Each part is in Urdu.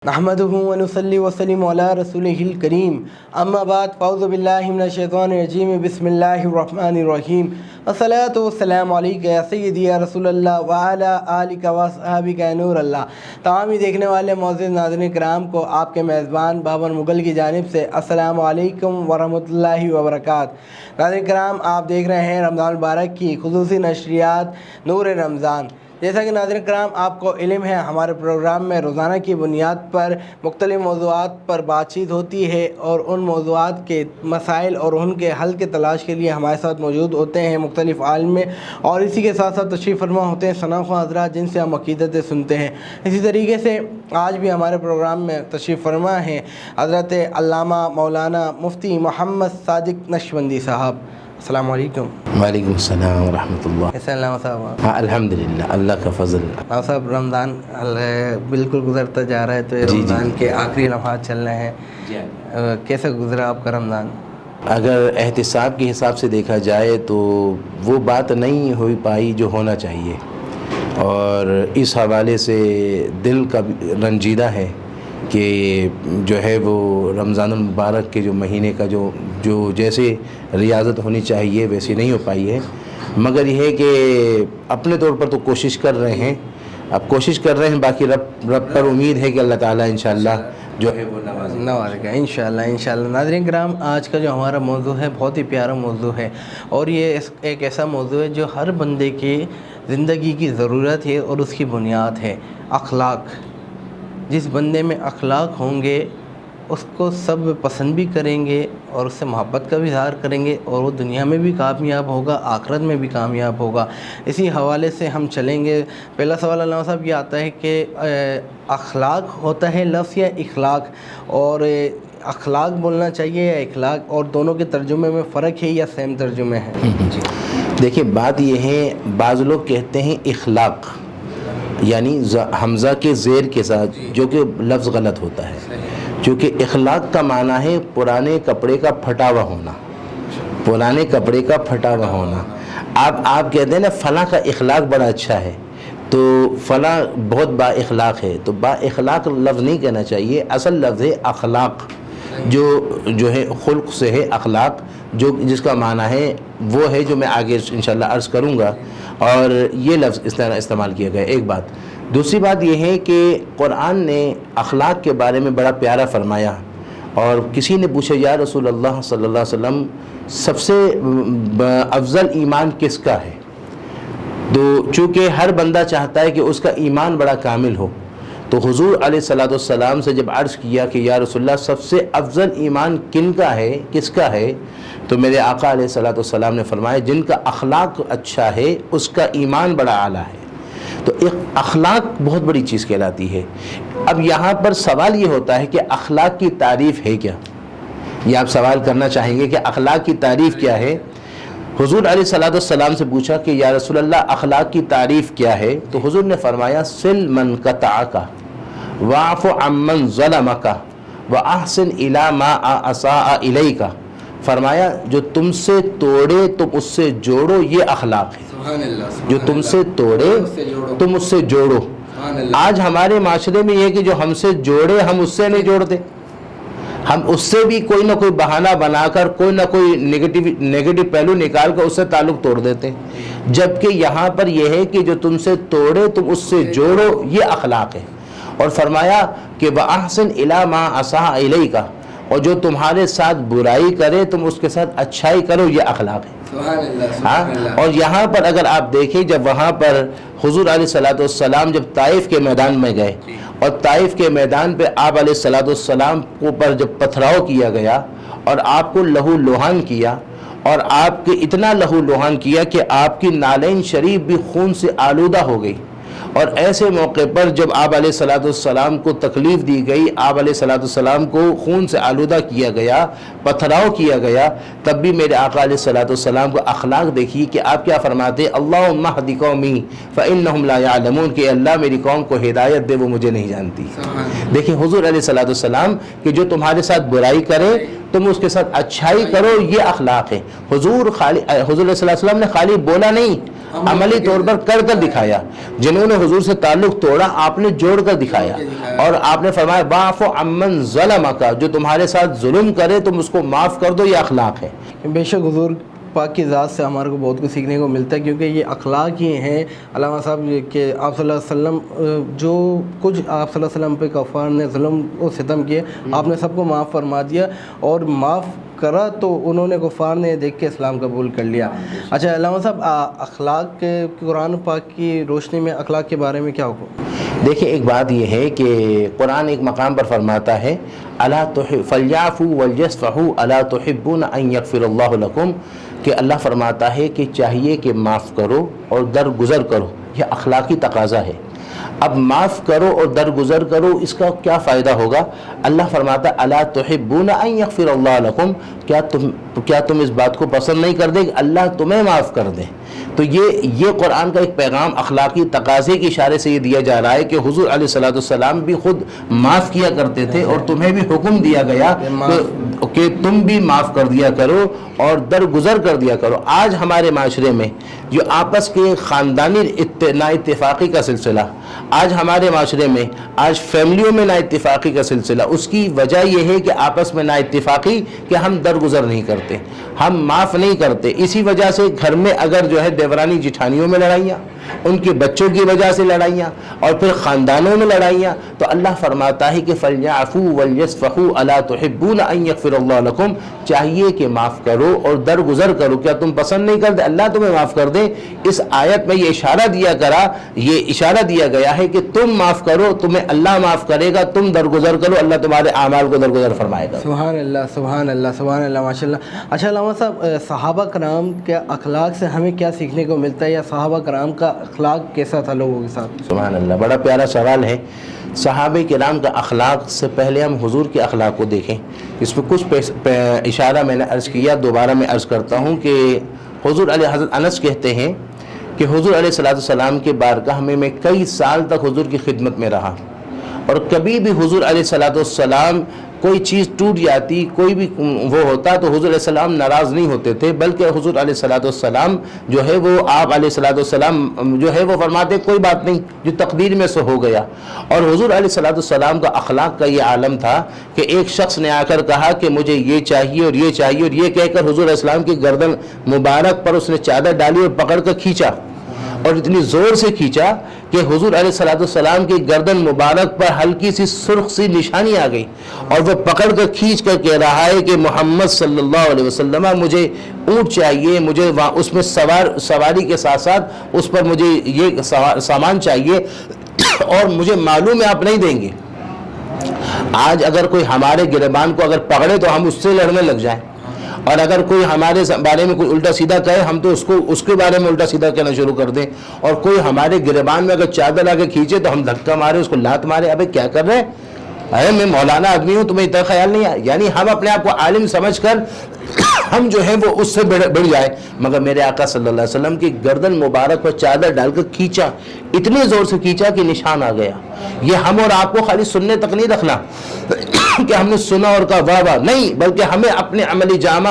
نحمده ونصلي وسلم على رسوله الكريم اما بعد فاعوذ بالله من الشیطان الرجیم بسم اللہ الرحمن الرحیم الصلاۃ والسلام علیک یا سیدی یا رسول اللہ وعلی آلک واصحابک یا نور اللہ۔ تمام ہی دیکھنے والے معزز ناظرین کرام کو آپ کے میزبان بابر مغل کی جانب سے السلام علیکم ورحمۃ اللہ وبرکاتہ۔ ناظرین کرام، آپ دیکھ رہے ہیں رمضان المبارک کی خصوصی نشریات نور رمضان۔ جیسا کہ ناظرین کرام آپ کو علم ہے، ہمارے پروگرام میں روزانہ کی بنیاد پر مختلف موضوعات پر بات چیت ہوتی ہے اور ان موضوعات کے مسائل اور ان کے حل کے تلاش کے لیے ہمارے ساتھ موجود ہوتے ہیں مختلف عالم، اور اسی کے ساتھ ساتھ تشریف فرما ہوتے ہیں ثناءخواہ حضرات جن سے ہم عقیدتیں سنتے ہیں۔ اسی طریقے سے آج بھی ہمارے پروگرام میں تشریف فرما ہیں حضرت علامہ مولانا مفتی محمد صادق نقشبندی صاحب۔ السلام علیکم۔ وعلیکم السلام ورحمۃ اللہ۔ کیسے ہیں علامہ صاحب؟ ہاں الحمدللہ، اللہ کا فضل۔ علامہ صاحب، رمضان بالکل گزرتا جا رہا ہے تو یہ رمضان کے آخری لمحات چل رہے ہیں، کیسا گزرا آپ کا رمضان؟ اگر احتساب کے حساب سے دیکھا جائے تو وہ بات نہیں ہو پائی جو ہونا چاہیے، اور اس حوالے سے دل کا رنجیدہ ہے کہ جو ہے وہ رمضان المبارک کے جو مہینے کا جو جیسے ریاضت ہونی چاہیے ویسی نہیں ہو پائی ہے، مگر یہ ہے کہ اپنے طور پر تو کوشش کر رہے ہیں، باقی رب پر امید ہے کہ اللہ تعالیٰ انشاءاللہ جو ہے وہ نوازے گا انشاءاللہ۔ ناظرین کرام، آج کا جو ہمارا موضوع ہے بہت ہی پیارا موضوع ہے، اور یہ ایک ایسا موضوع ہے جو ہر بندے کی زندگی کی ضرورت ہے اور اس کی بنیاد ہے، اخلاق۔ جس بندے میں اخلاق ہوں گے اس کو سب پسند بھی کریں گے اور اس سے محبت کا بھی اظہار کریں گے، اور وہ دنیا میں بھی کامیاب ہوگا، آخرت میں بھی کامیاب ہوگا۔ اسی حوالے سے ہم چلیں گے۔ پہلا سوال علامہ صاحب یہ آتا ہے کہ اخلاق ہوتا ہے لفظ یا اخلاق، اور اخلاق بولنا چاہیے یا اخلاق، اور دونوں کے ترجمے میں فرق ہے یا سیم ترجمے ہیں؟ دیکھیں، بات یہ ہے، بعض لوگ کہتے ہیں اخلاق یعنی حمزہ کے زیر کے ساتھ، جو کہ لفظ غلط ہوتا ہے، کیونکہ اخلاق کا معنی ہے پرانے کپڑے کا پھٹا ہوا ہونا، پرانے کپڑے کا پھٹا ہوا ہونا۔ آپ کہتے ہیں نا فلاں کا اخلاق بڑا اچھا ہے، تو فلاں بہت با اخلاق ہے، تو با اخلاق لفظ نہیں کہنا چاہیے، اصل لفظ ہے اخلاق، جو ہے خلق سے ہے اخلاق، جس کا معنی ہے وہ ہے جو میں آگے انشاءاللہ عرض کروں گا، اور یہ لفظ اس طرح استعمال کیا گیا۔ ایک بات، دوسری بات یہ ہے کہ قرآن نے اخلاق کے بارے میں بڑا پیارا فرمایا، اور کسی نے پوچھا یا رسول اللہ صلی اللہ علیہ وسلم سب سے افضل ایمان کس کا ہے؟ تو چونکہ ہر بندہ چاہتا ہے کہ اس کا ایمان بڑا کامل ہو، تو حضور علیہ الصلوۃ والسلام سے جب عرض کیا کہ یا رسول اللہ سب سے افضل ایمان کس کا ہے، تو میرے آقا علیہ الصلوۃ والسلام نے فرمایا جن کا اخلاق اچھا ہے اس کا ایمان بڑا اعلیٰ ہے۔ تو اخلاق بہت بڑی چیز کہلاتی ہے۔ اب یہاں پر سوال یہ ہوتا ہے کہ اخلاق کی تعریف ہے کیا؟ یہ آپ سوال کرنا چاہیں گے کہ اخلاق کی تعریف کیا ہے؟ حضور علیہ الصلوۃ والسلام سے پوچھا کہ یا رسول اللہ اخلاق کی تعریف کیا ہے؟ تو حضور نے فرمایا سل من قطعک واعف عمن ظلمک واحسن الی ما اساء الیک۔ فرمایا جو تم سے توڑے تم اس سے جوڑو، یہ اخلاق ہے۔ جو تم سے توڑے تم اس سے جوڑو۔ آج ہمارے معاشرے میں یہ کہ جو ہم سے جوڑے ہم اس سے نہیں جوڑتے، ہم اس سے بھی کوئی نہ کوئی بہانہ بنا کر کوئی نہ کوئی نیگیٹو پہلو نکال کر اس سے تعلق توڑ دیتے ہیں، جبکہ یہاں پر یہ ہے کہ جو تم سے توڑے تم اس سے جوڑو، یہ اخلاق ہے۔ اور فرمایا کہ وَأَحْسِنْ إِلَىٰ مَا أَسَاءَ إِلَيْكَ، اور جو تمہارے ساتھ برائی کرے تم اس کے ساتھ اچھائی کرو، یہ اخلاق ہے۔ اور یہاں پر اگر آپ دیکھیں، جب وہاں پر حضور علیہ الصلوۃ والسلام جب طائف کے میدان میں گئے، اور طائف کے میدان پہ آپ علیہ الصلوۃ والسلام کو پر جب پتھراؤ کیا گیا اور آپ کو لہو لوہان کیا، اور آپ کے اتنا لہو لوہان کیا کہ آپ کی نالین شریف بھی خون سے آلودہ ہو گئی، اور ایسے موقع پر جب آپ علیہ الصلوۃ والسلام کو تکلیف دی گئی، آپ علیہ الصلوۃ والسلام کو خون سے آلودہ کیا گیا، پتھراؤ کیا گیا، تب بھی میرے آقا علیہ الصلوۃ والسلام کو اخلاق دیکھیے کہ آپ کیا فرماتے، اللہم اہد قومی فانہم لا یعلمون، کہ اللہ میری قوم کو ہدایت دے، وہ مجھے نہیں جانتی۔ دیکھیں حضور علیہ الصلوۃ والسلام کہ جو تمہارے ساتھ برائی کرے تم اس کے ساتھ اچھائی کرو، یہ اخلاق ہے۔ حضور علیہ الصلوۃ والسلام نے خالی بولا نہیں، عملی طور پر کر دکھایا. جنہوں نے حضور سے تعلق توڑا آپ نے جوڑ کر دکھایا, اور آپ نے فرمایا واعف عمن ظلمک, جو تمہارے ساتھ ظلم کرے تم اس کو معاف کر دو, یہ اخلاق ہے. بے شک حضور پاک کی ذات سے ہمارے کو بہت کچھ سیکھنے کو ملتا ہے, کیونکہ یہ اخلاق ہی ہیں علامہ صاحب کہ آپ صلی اللہ علیہ وسلم جو کچھ آپ صلی اللہ علیہ وسلم پہ کفار نے ظلم و ستم کیے آپ نے سب کو معاف فرما دیا, اور معاف کرا تو انہوں نے کفار نے دیکھ کے اسلام قبول کر لیا. اچھا علامہ صاحب اخلاق کے قرآن پاک کی روشنی میں اخلاق کے بارے میں کیا حکم؟ دیکھیں ایک بات یہ ہے کہ قرآن ایک مقام پر فرماتا ہے فَلْيَعْفُوا وَلْيَصْفَحُوا أَلَا تُحِبُّونَ أَن يَغْفِرَ اللَّهُ لَكُمْ, کہ اللہ فرماتا ہے کہ چاہیے کہ معاف کرو اور درگزر کرو, یہ اخلاقی تقاضا ہے. اب معاف کرو اور درگزر کرو, اس کا کیا فائدہ ہوگا؟ اللہ فرماتا ہے الا تحبون ان یغفر اللہ لکم, کیا تم اس بات کو پسند نہیں کر دے کہ اللہ تمہیں معاف کر دے؟ تو یہ قرآن کا ایک پیغام اخلاقی تقاضے کے اشارے سے یہ دیا جا رہا ہے کہ حضور علیہ الصلوۃ والسلام بھی خود معاف کیا کرتے تھے, اور تمہیں بھی حکم دیا گیا کہ تم بھی معاف کر دیا کرو اور درگزر کر دیا کرو. آج ہمارے معاشرے میں جو آپس کے خاندانی نا اتفاقی کا سلسلہ, آج ہمارے معاشرے میں آج فیملیوں میں نا اتفاقی کا سلسلہ, اس کی وجہ یہ ہے کہ آپس میں نا اتفاقی کہ ہم درگزر نہیں کرتے, ہم معاف نہیں کرتے. اسی وجہ سے گھر میں اگر جو ہے دیورانی جٹھانیوں میں لڑائیاں, ان کے بچوں کی وجہ سے لڑائیاں, اور پھر خاندانوں میں لڑائیاں, تو اللہ فرماتا ہے کہ فَلْيَعْفُوا وَلْيَصْفَحُوا أَلَا تُحِبُّونَ أَن يَغْفِرَ اللَّهُ لَكُمْ, چاہیے کہ معاف کرو اور درگزر کرو, کیا تم پسند نہیں کرتے اللہ تمہیں معاف کر دے؟ اس آیت میں یہ اشارہ دیا گیا ہے کہ تم معاف کرو, تمہیں اللہ معاف کرے گا, تم درگزر کرو, اللہ تمہارے اعمال کو درگزر فرمائے گا. سبحان اللہ سبحان اللہ سبحان اللہ ماشاء اللہ. اچھا علامہ صاحب صحابہ کرام کے اخلاق سے ہمیں کیا سیکھنے کو ملتا ہے, یا صحابہ کرام کا اخلاق کیسا تھا لوگوں کے ساتھ؟ سبحان اللہ, بڑا پیارا سوال ہے. صحابہ کرام کا اخلاق سے پہلے ہم حضور کے اخلاق کو دیکھیں. اس پہ کچھ اشارہ میں نے عرض کیا, دوبارہ میں عرض کرتا ہوں کہ حضور علیہ حضرت انس کہتے ہیں کہ حضور علیہ السلام کے بارگاہ میں کئی سال تک حضور کی خدمت میں رہا, اور کبھی بھی حضور علیہ السلام کوئی چیز ٹوٹ جاتی, کوئی بھی وہ ہوتا, تو حضور علیہ السلام ناراض نہیں ہوتے تھے, بلکہ حضور علیہ السلام جو ہے وہ آپ علیہ السلام جو ہے وہ فرماتے کوئی بات نہیں, جو تقدیر میں سے ہو گیا. اور حضور علیہ السلام کا اخلاق کا یہ عالم تھا کہ ایک شخص نے آ کر کہا کہ مجھے یہ چاہیے اور یہ چاہیے, اور یہ کہہ کر حضور علیہ السلام کی گردن مبارک پر اس نے چادر ڈالی اور پکڑ کر کھینچا, اور اتنی زور سے کھینچا کہ حضور علیہ السلام کی گردن مبارک پر ہلکی سی سرخ سی نشانی آ گئی, اور وہ پکڑ کر کھینچ کر کہہ رہا ہے کہ محمد صلی اللہ علیہ وسلم مجھے اونٹ چاہیے, مجھے اس میں سواری کے ساتھ ساتھ اس پر مجھے یہ سامان چاہیے, اور مجھے معلوم ہے آپ نہیں دیں گے. آج اگر کوئی ہمارے گریبان کو اگر پکڑے تو ہم اس سے لڑنے لگ جائیں, اور اگر کوئی ہمارے بارے میں کوئی الٹا سیدھا کہے ہم تو اس کے بارے میں الٹا سیدھا کہنا شروع کر دیں, اور کوئی ہمارے گریبان میں اگر چادر آ کے کھینچے تو ہم دھکا مارے, اس کو لات مارے, ابے کیا کر رہے ہیں, میں مولانا آدمی ہوں, تمہیں اتنا خیال نہیں ہے. یعنی ہم اپنے آپ کو عالم سمجھ کر ہم جو ہے وہ اس سے بڑھ جائے, مگر میرے آقا صلی اللہ علیہ وسلم کی گردن مبارک پر چادر ڈال کر کھینچا, اتنے زور سے کھینچا کہ نشان آ گیا. یہ ہم اور آپ کو خالی سننے تک نہیں رکھنا کہ ہم نے سنا اور کہا واہ واہ, نہیں, بلکہ ہمیں اپنے عملی جامہ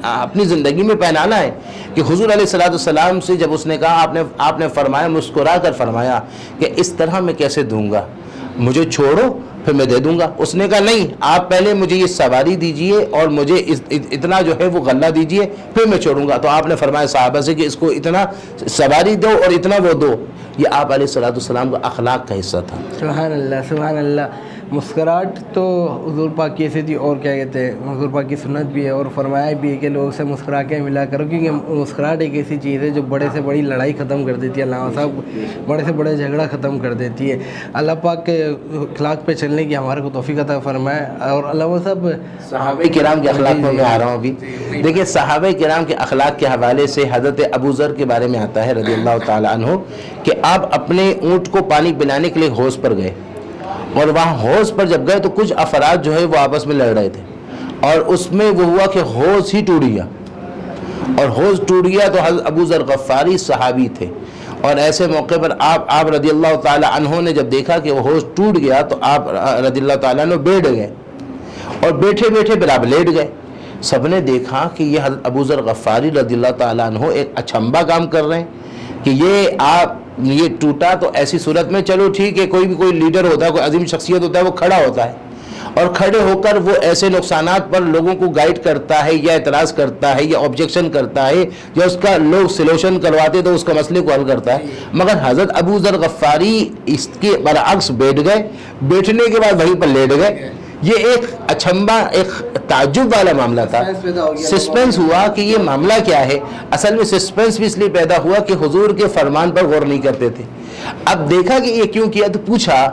اپنی زندگی میں پہنانا ہے. کہ حضور علیہ السلام سے جب اس نے کہا, آپ نے فرمایا, مسکرا کر فرمایا کہ اس طرح میں کیسے دوں گا, مجھے چھوڑو پھر میں دے دوں گا. اس نے کہا نہیں, آپ پہلے مجھے یہ سواری دیجئے اور مجھے اتنا جو ہے وہ غلہ دیجئے, پھر میں چھوڑوں گا. تو آپ نے فرمایا صحابہ سے کہ اس کو اتنا سواری دو اور اتنا وہ دو. یہ آپ علیہ السلام کا اخلاق کا حصہ تھا. سبحان اللہ سبحان اللہ. مسکراہٹ تو حضور پاک کی ایسی تھی, اور کیا کہتے ہیں, حضور پاک کی سنت بھی ہے, اور فرمایا بھی ہے کہ لوگوں سے مسکرا کے ملا کرو, کیونکہ مسکراہٹ ایک ایسی چیز ہے جو بڑے سے بڑی لڑائی ختم کر دیتی ہے. علامہ صاحب بڑے سے بڑے جھگڑا ختم کر دیتی ہے. اللہ پاک کے اخلاق پہ چلنے کی ہمارے کو توفیق عطا فرمائے. اور علامہ صاحب صحابہ کرام کے اخلاق میں آ رہا ہوں ابھی. دیکھیے صحابہ کرام کے اخلاق کے حوالے سے حضرت ابو ذر کے بارے میں آتا ہے رضی اللہ تعالیٰ عنہ کہ آپ اپنے اونٹ کو پانی پلانے کے لیے حوض پر گئے, اور وہاں حوض پر جب گئے تو کچھ افراد جو ہے وہ آپس میں لڑ رہے تھے, اور اس میں وہ ہوا کہ حوض ہی ٹوٹ گیا, اور حوض ٹوٹ گیا تو حضرت ابو ذر غفاری صحابی تھے, اور ایسے موقع پر آپ رضی اللہ تعالیٰ عنہ نے جب دیکھا کہ وہ حوض ٹوٹ گیا تو آپ رضی اللہ تعالیٰ عنہ بیٹھ گئے, اور بیٹھے بیٹھے پھر آپ لیٹ گئے. سب نے دیکھا کہ یہ حضرت ابو ذر غفاری رضی اللہ تعالیٰ عنہ ایک اچھمبا کام کر رہے ہیں, کہ یہ ٹوٹا تو ایسی صورت میں چلو ٹھیک ہے، کوئی بھی کوئی لیڈر ہوتا ہے، کوئی عظیم شخصیت ہوتا ہے، وہ کھڑا ہوتا ہے اور کھڑے ہو کر وہ ایسے نقصانات پر لوگوں کو گائیڈ کرتا ہے یا اعتراض کرتا ہے یا آبجیکشن کرتا ہے یا اس کا لوگ سلوشن کرواتے تو اس کا مسئلے کو حل کرتا ہے. مگر حضرت ابو ذر غفاری اس کے برعکس بیٹھ گئے، بیٹھنے کے بعد وہیں پر لیٹ گئے. یہ ایک اچھمبا، ایک تعجب والا معاملہ تھا. سسپینس ہوا کہ یہ معاملہ کیا ہے. اصل میں سسپینس بھی اس لیے پیدا ہوا کہ حضور کے فرمان پر غور نہیں کرتے تھے. اب دیکھا کہ یہ کیوں کیا تو پوچھا،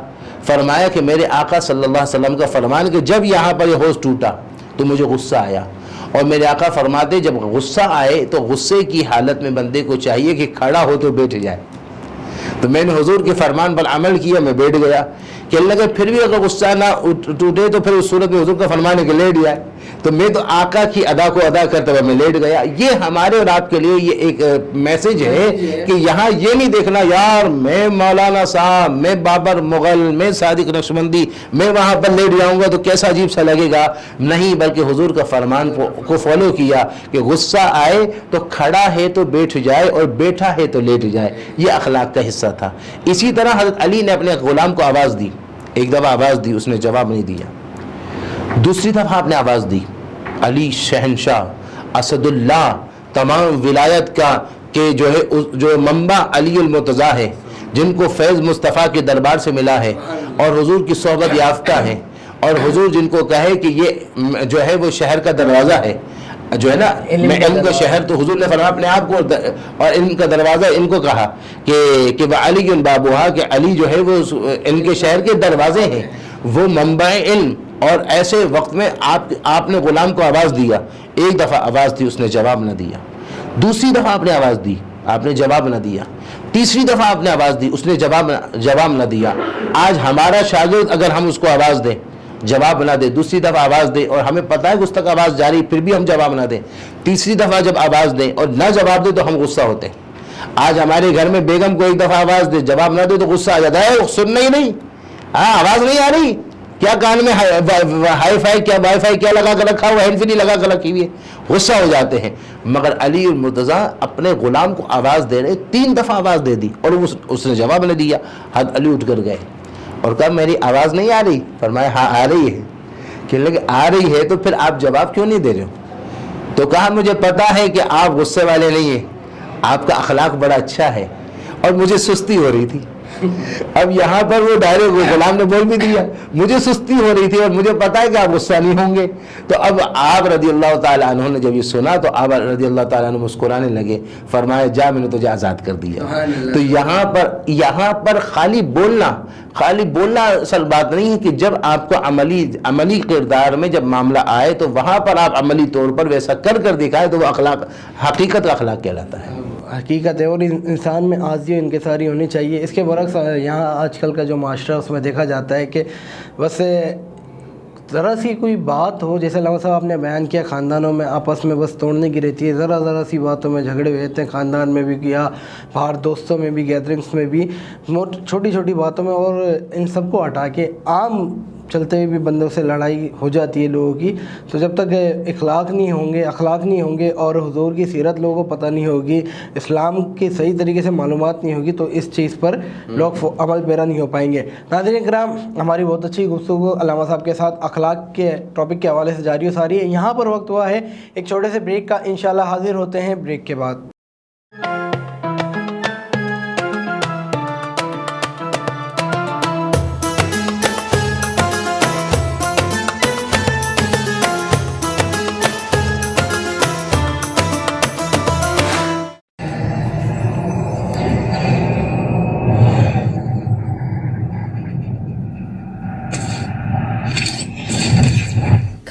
فرمایا کہ میرے آقا صلی اللہ علیہ وسلم کا فرمان کہ جب یہاں پر یہ حوض ٹوٹا تو مجھے غصہ آیا، اور میرے آقا فرماتے جب غصہ آئے تو غصے کی حالت میں بندے کو چاہیے کہ کھڑا ہو تو بیٹھ جائے. تو میں نے حضور کے فرمان پر عمل کیا، میں بیٹھ گیا. کہنے لگے پھر بھی اگر غصہ نہ ٹوٹے تو پھر اس صورت میں حضور کا فرمان ہے کہ لیٹ جائے. تو میں تو آقا کی ادا کو ادا کرتے ہوئے میں لیٹ گیا. یہ ہمارے اور آپ کے لیے یہ ایک میسج ہے کہ یہاں یہ نہیں دیکھنا یار میں مولانا صاحب، میں بابر مغل، میں صادق نقشبندی، میں وہاں پر لیٹ جاؤں گا تو کیسا عجیب سا لگے گا. نہیں، بلکہ حضور کا فرمان کو فالو کیا کہ غصہ آئے تو کھڑا ہے تو بیٹھ جائے اور بیٹھا ہے تو لیٹ جائے. یہ اخلاق کا حصہ تھا. اسی طرح حضرت علی نے اپنے غلام کو آواز دی. ایک دفعہ آواز دی، اس نے جواب نہیں دیا. دوسری دفعہ آپ نے آواز دی، علی شہنشاہ اسد اللہ، تمام ولایت کا کہ جو منبع علی المرتضیٰ ہے، جن کو فیض مصطفیٰ کے دربار سے ملا ہے اور حضور کی صحبت یافتہ ہے، اور حضور جن کو کہے کہ یہ جو ہے وہ شہر کا دروازہ ہے، جو ہے نا میں علم کا شہر، تو حضور نے فرمایا اپنے آپ کو اور علم کا دروازہ ان کو کہا کہ علی بابوہا، کہ علی جو ہے وہ علم کے شہر کے دروازے ہیں، وہ منبع علم. اور ایسے وقت میں آپ نے غلام کو آواز دیا. ایک دفعہ آواز دی، اس نے جواب نہ دیا. دوسری دفعہ آپ نے آواز دی، آپ نے جواب نہ دیا. تیسری دفعہ آپ نے آواز دی، اس نے جواب نہ دیا. آج ہمارا شاگرد اگر ہم اس کو آواز دیں، جواب نہ دے، دوسری دفعہ آواز دے اور ہمیں پتہ ہے کہ اس تک آواز جاری پھر بھی ہم جواب نہ دیں، تیسری دفعہ جب آواز دیں اور نہ جواب دے تو ہم غصہ ہوتے ہیں. آج ہمارے گھر میں بیگم کو ایک دفعہ آواز دے، جواب نہ دے تو غصہ آ جاتا ہے. سننا ہی نہیں، ہاں آواز نہیں آ رہی، کیا کان میں ہائی فائی کیا وائی فائی کیا لگا کر رکھا ہوا، ہینڈ فری لگا کر رکھی ہوئی ہے، غصہ ہو جاتے ہیں. مگر علی المرتضیٰ اپنے غلام کو آواز دے رہے، 3 دفعہ آواز دے دی اور اس نے جواب نہ دیا. حضرت علی اٹھ کر گئے اور کہا میری آواز نہیں آ رہی؟ فرمایا ہاں آ رہی ہے. کہنے لگے آ رہی ہے تو پھر آپ جواب کیوں نہیں دے رہے ہو؟ تو کہا مجھے پتا ہے کہ آپ غصے والے نہیں ہیں، آپ کا اخلاق بڑا اچھا ہے اور مجھے سستی ہو رہی تھی. اب یہاں پر وہ ڈائریکٹ غلام نے بول بھی دیا مجھے سستی ہو رہی تھی اور مجھے پتا ہے کہ آپ غصہ نہیں ہوں گے. تو اب آپ رضی اللہ تعالیٰ عنہ نے جب یہ سنا تو آپ رضی اللہ تعالیٰ عنہ مسکرانے لگے، فرمایا جا میں نے تجھے آزاد کر دیا. تو یہاں پر خالی بولنا اصل بات نہیں ہے، کہ جب آپ کو عملی کردار میں جب معاملہ آئے تو وہاں پر آپ عملی طور پر ویسا کر دکھائے تو وہ اخلاق حقیقت اخلاق کہلاتا ہے. حقیقت ہے. اور انسان میں عاجزی و انکساری ہونی چاہیے. اس کے برعکس یہاں آج کل کا جو معاشرہ اس میں دیکھا جاتا ہے کہ بس ذرا سی کوئی بات ہو، جیسے علامہ صاحب آپ نے بیان کیا، خاندانوں میں آپس میں بس توڑنے کی رہتی ہے، ذرا سی باتوں میں جھگڑے ہوئے رہتے ہیں، خاندان میں بھی یا باہر دوستوں میں بھی، گیدرنگس میں بھی، چھوٹی باتوں میں. اور ان سب کو ہٹا کے عام چلتے ہوئے بھی بندوں سے لڑائی ہو جاتی ہے لوگوں کی. تو جب تک اخلاق نہیں ہوں گے اور حضور کی سیرت لوگوں کو پتہ نہیں ہوگی، اسلام کی صحیح طریقے سے معلومات نہیں ہوگی، تو اس چیز پر لوگ عمل پیرا نہیں ہو پائیں گے. ناظرین کرام، ہماری بہت اچھی گفتگو علامہ صاحب کے ساتھ اخلاق کے ٹاپک کے حوالے سے جاری و ساری ہے. یہاں پر وقت ہوا ہے ایک چھوٹے سے بریک کا. انشاءاللہ حاضر ہوتے ہیں بریک کے بعد.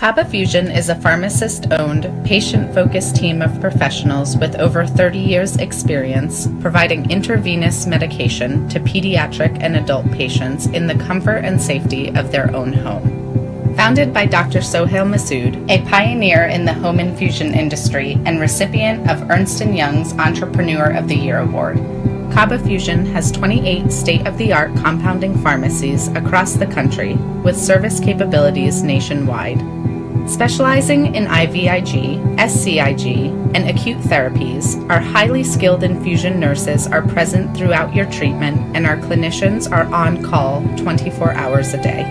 Kaba Fusion is a pharmacist-owned, patient-focused team of professionals with over 30 years' experience providing intravenous medication to pediatric and adult patients in the comfort and safety of their own home. Founded by Dr. Sohail Masood, a pioneer in the home infusion industry and recipient of Ernst & Young's Entrepreneur of the Year Award, Kaba Fusion has 28 state-of-the-art compounding pharmacies across the country with service capabilities nationwide. Specializing in IVIG, SCIG, and acute therapies, our highly skilled infusion nurses are present throughout your treatment, and our clinicians are on call 24 hours a day.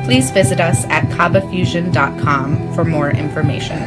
Please visit us at kabafusion.com for more information.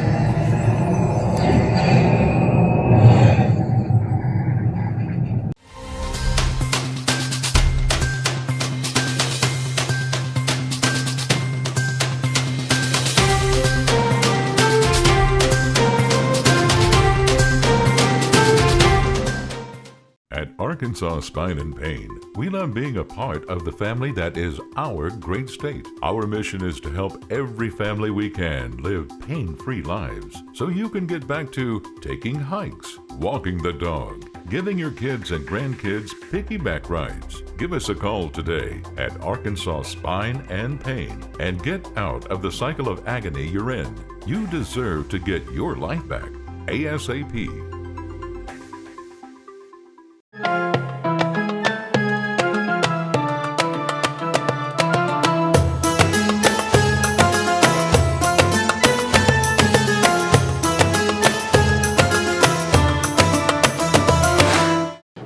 At Arkansas Spine and Pain, we love being a part of the family that is our great state. Our mission is to help every family we can live pain-free lives so you can get back to taking hikes, walking the dog, giving your kids and grandkids piggyback rides. Give us a call today at Arkansas Spine and Pain and get out of the cycle of agony you're in. You deserve to get your life back ASAP.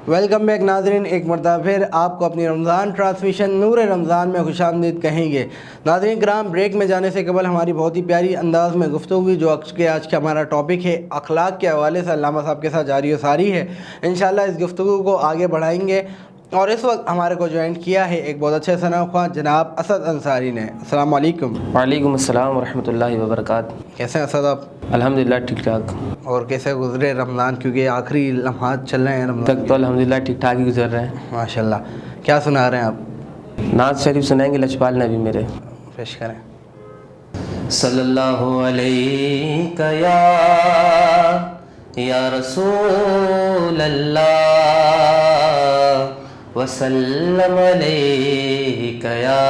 Welcome back ناظرین، ایک مرتبہ پھر آپ کو اپنی رمضان ٹرانسمیشن نور رمضان میں خوش آمدید کہیں گے۔ ناظرین کرام، بریک میں جانے سے قبل ہماری بہت ہی پیاری انداز میں گفتگو ہوئی جو آج کا ہمارا ٹاپک ہے اخلاق کے حوالے سے علامہ صاحب کے ساتھ جاری و ساری ہے۔ انشاءاللہ اس گفتگو کو آگے بڑھائیں گے، اور اس وقت ہمارے کو جوائن کیا ہے ایک بہت اچھے ثنا خواہ جناب اسد انصاری نے۔ السلام علیکم۔ وعلیکم السلام ورحمۃ اللہ وبرکاتہ۔ کیسے ہیں اسد آپ؟ الحمدللہ ٹھیک ٹھاک۔ اور کیسے گزرے رمضان، کیونکہ آخری لمحات چل رہے ہیں رمضان تک تو الحمدللہ ٹھیک ٹھاک ہی گزر رہے ہیں ماشاءاللہ۔ کیا سنا رہے ہیں آپ؟ نعت شریف سنائیں گے لجپال نبی میرے، پیش کریں۔ صلی اللہ علیہ یا رسول اللہ وسلم علیک یا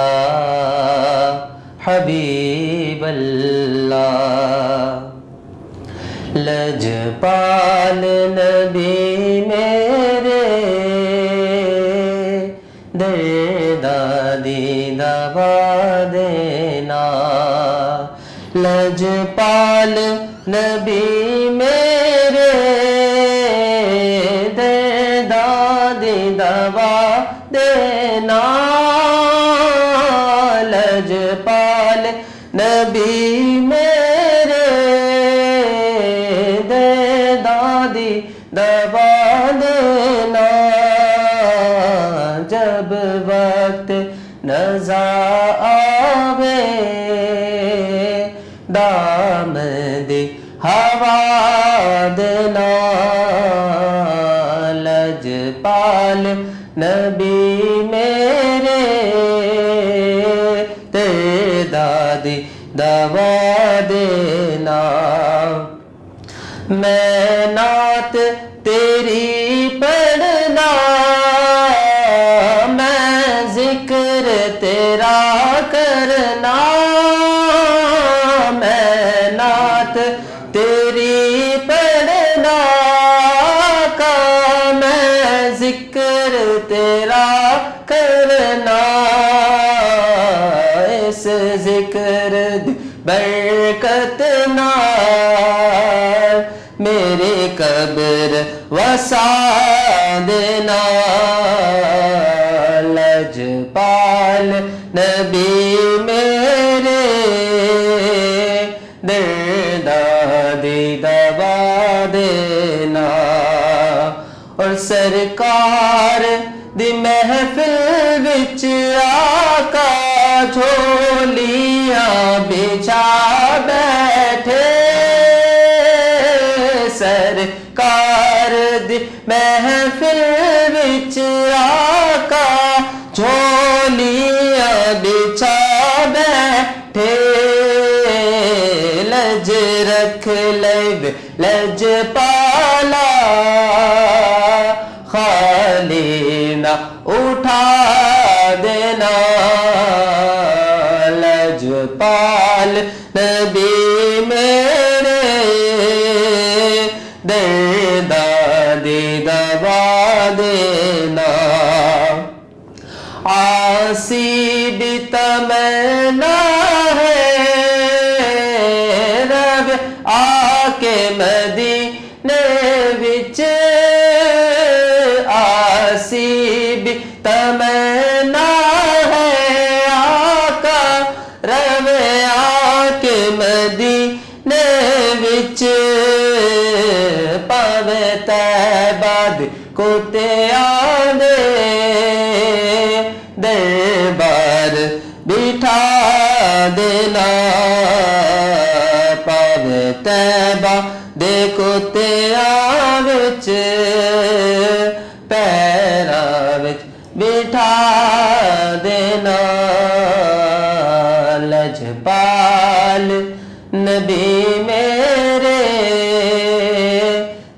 حبیب اللہ۔ لجپال نبی میرے دادی دبا دینا، لجپال نبی میرے دادی دبا دینا، لجپال نبی میرے دادی دبا دینا، جب وقت نزا آوے دامد ہوا دینا، لجپال نبی میرے دادی دبا دینا۔ میں نعت تیری پڑھنا، میں ذکر تیرا کرنا، میں نعت تیری پڑھنا کا، میں ذکر تیرا کرنا، اس ذکر برکت نال میرے قبر وسا دینا، لجپال نبی میرے دادی دبا دینا۔ اور سرکار دی محفل وچ آقا جھولیاں بچھا بیٹھے، سرکار دی محفل وچ آقا جھولیاں بچھا بیٹھے، لج رکھ لے لج پالا خالی نہ اٹھا دینا، لجپال نبی میرے دادی دبا دینا، عاصی بھی تمنا ہے دینا پاوے تیبہ دے کتیاں وچ پیراں وچ بٹھا دینا لجپال نبی میرے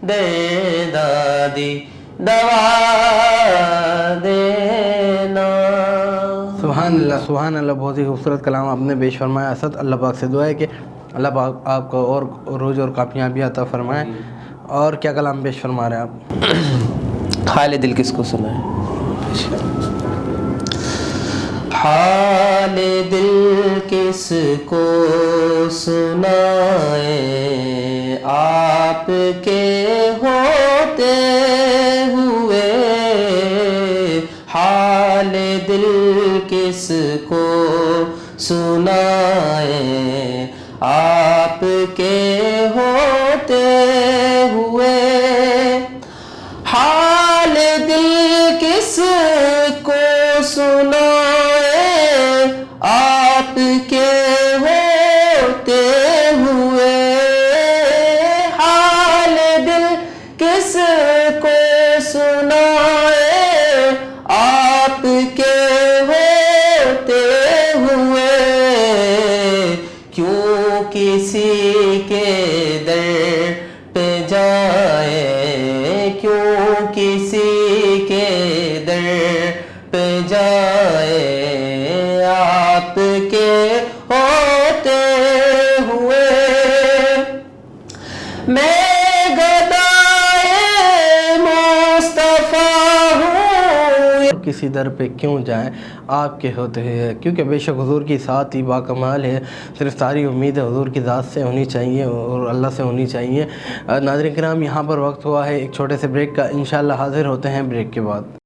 دے دادی دوا دینا. سبحان اللہ بہت ہی خوبصورت کلام آپ نے پیش فرمایا. اسد اللہ پاک سے دعا ہے کہ اللہ پاک آپ کو اور روز اور کامیابی عطا فرمائے. اور کیا کلام پیش فرما رہے ہیں آپ؟ حال دل کس کو سنا ہے؟ حال دل کس کو سنائے آپ کے ہوتے ہوئے. حال دل کس کو سنائے آپ کے ہوتے ہوئے. حال دل کس کو سنائے آپ کے ہوتے ہوئے. حال دل کس کو سنائے آپ کے ہوتے ہوئے. کیوں کسی کے در پہ جائے کیوں کسی کے در پہ جائے آپ کے ہوتے ہوئے. میں گدائے مصطفیٰ ہوں. کسی در پہ کیوں جائیں آپ کے ہوتے ہیں، کیونکہ بے شک حضور کی ذات ہی باکمال ہے. صرف ساری امید حضور کی ذات سے ہونی چاہیے اور اللہ سے ہونی چاہیے. ناظرین کرام، یہاں پر وقت ہوا ہے ایک چھوٹے سے بریک کا. انشاءاللہ حاضر ہوتے ہیں بریک کے بعد.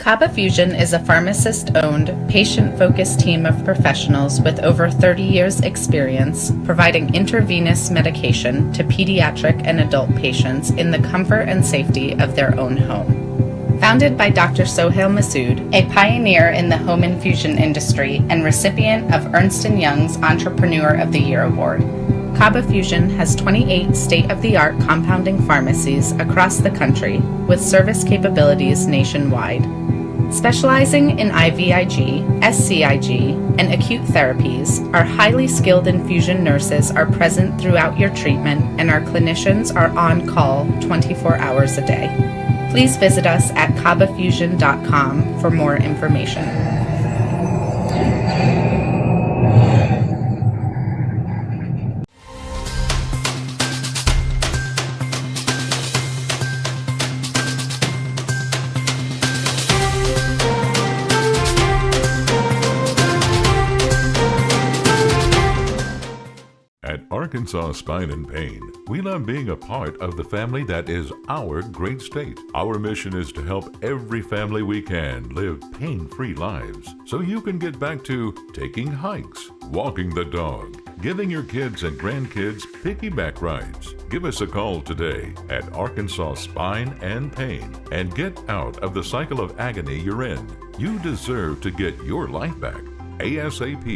Kaba Fusion is a pharmacist-owned, patient-focused team of professionals with over 30 years' experience providing intravenous medication to pediatric and adult patients in the comfort and safety of their own home. Founded by Dr. Sohail Masood, a pioneer in the home infusion industry and recipient of Ernst & Young's Entrepreneur of the Year Award, Kaba Fusion has 28 state-of-the-art compounding pharmacies across the country with service capabilities nationwide. Specializing in IVIG, SCIG, and acute therapies, our highly skilled infusion nurses are present throughout your treatment and our clinicians are on call 24 hours a day. Please visit us at kabafusion.com for more information. At Arkansas Spine and Pain, we love being a part of the family that is our great state. Our mission is to help every family we can live pain-free lives so you can get back to taking hikes, walking the dog, giving your kids and grandkids piggyback rides. Give us a call today at Arkansas Spine and Pain and get out of the cycle of agony you're in. You deserve to get your life back ASAP.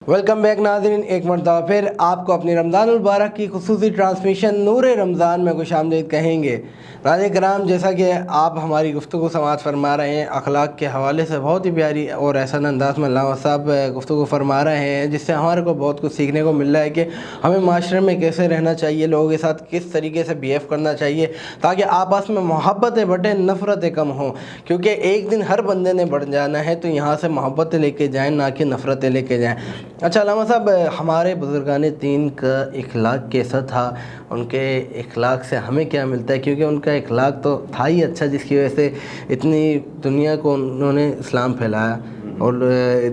Welcome back ناظرین، ایک مرتبہ پھر آپ کو اپنی رمضان المبارک کی خصوصی ٹرانسمیشن نور رمضان میں خوش آمدید کہیں گے. ناظرین کرام، جیسا کہ آپ ہماری گفتگو سماعت فرما رہے ہیں، اخلاق کے حوالے سے بہت ہی پیاری اور احسن انداز میں علامہ صاحب گفتگو فرما رہے ہیں، جس سے ہمارے کو بہت کچھ سیکھنے کو مل رہا ہے کہ ہمیں معاشرے میں کیسے رہنا چاہیے، لوگوں کے ساتھ کس طریقے سے بیہیو کرنا چاہیے تاکہ آپس میں محبتیں بڑھیں، نفرتیں کم ہوں. کیونکہ ایک دن ہر بندے نے بڑھ جانا ہے، تو یہاں سے محبتیں لے کے جائیں، نہ کہ نفرتیں لے کے جائیں. اچھا علامہ صاحب، ہمارے بزرگان دین کا اخلاق کیسا تھا؟ ان کے اخلاق سے ہمیں کیا ملتا ہے؟ کیونکہ ان کا اخلاق تو تھا ہی اچھا، جس کی وجہ سے اتنی دنیا کو انہوں نے اسلام پھیلایا اور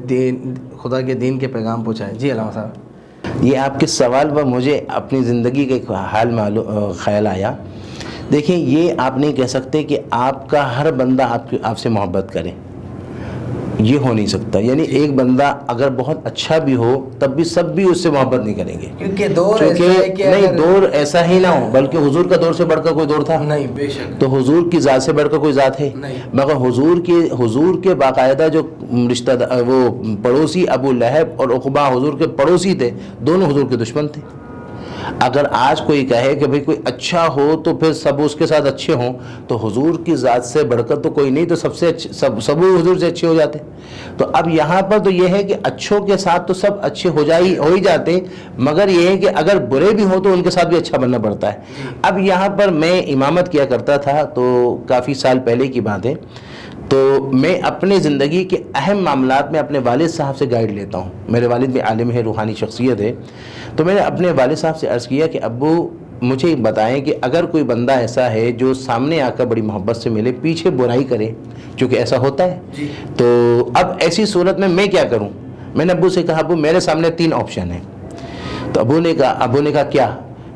دین، خدا کے دین کے پیغام پہنچائے. جی علامہ صاحب. یہ آپ کے سوال پر مجھے اپنی زندگی کا ایک حال خیال آیا. دیکھیں، یہ آپ نہیں کہہ سکتے کہ آپ کا ہر بندہ آپ سے محبت کرے، یہ ہو نہیں سکتا. یعنی ایک بندہ اگر بہت اچھا بھی ہو تب بھی سب بھی اس سے محبت نہیں کریں گے، کیونکہ دور ایسا ہے کہ نہیں، دور ایسا ہی نہ ہو، بلکہ حضور کا دور سے بڑھ کر کوئی دور تھا نہیں، بے شک. تو حضور کی ذات سے بڑھ کر کوئی ذات ہے نہیں. مگر حضور کے باقاعدہ جو رشتہ وہ پڑوسی ابو لہب اور عقبہ حضور کے پڑوسی تھے، دونوں حضور کے دشمن تھے. اگر آج کوئی کہے کہ بھئی کوئی اچھا ہو تو پھر سب اس کے ساتھ اچھے ہوں، تو حضور کی ذات سے بڑھ کر تو کوئی نہیں، تو سب سے سب حضور سے اچھے ہو جاتے. تو اب یہاں پر تو یہ ہے کہ اچھوں کے ساتھ تو سب اچھے ہو ہی جاتے، مگر یہ ہے کہ اگر برے بھی ہوں تو ان کے ساتھ بھی اچھا بننا پڑتا ہے. اب یہاں پر میں امامت کیا کرتا تھا، تو کافی سال پہلے کی بات ہے، تو میں اپنے زندگی کے اہم معاملات میں اپنے والد صاحب سے گائیڈ لیتا ہوں. میرے والد بھی عالم ہے، روحانی شخصیت ہے. تو میں نے اپنے والد صاحب سے عرض کیا کہ ابو مجھے بتائیں کہ اگر کوئی بندہ ایسا ہے جو سامنے آ کر بڑی محبت سے ملے، پیچھے برائی کرے، چونکہ ایسا ہوتا ہے، تو اب ایسی صورت میں کیا کروں؟ میں نے ابو سے کہا ابو میرے سامنے 3 آپشن ہیں. تو ابو نے کہا کیا؟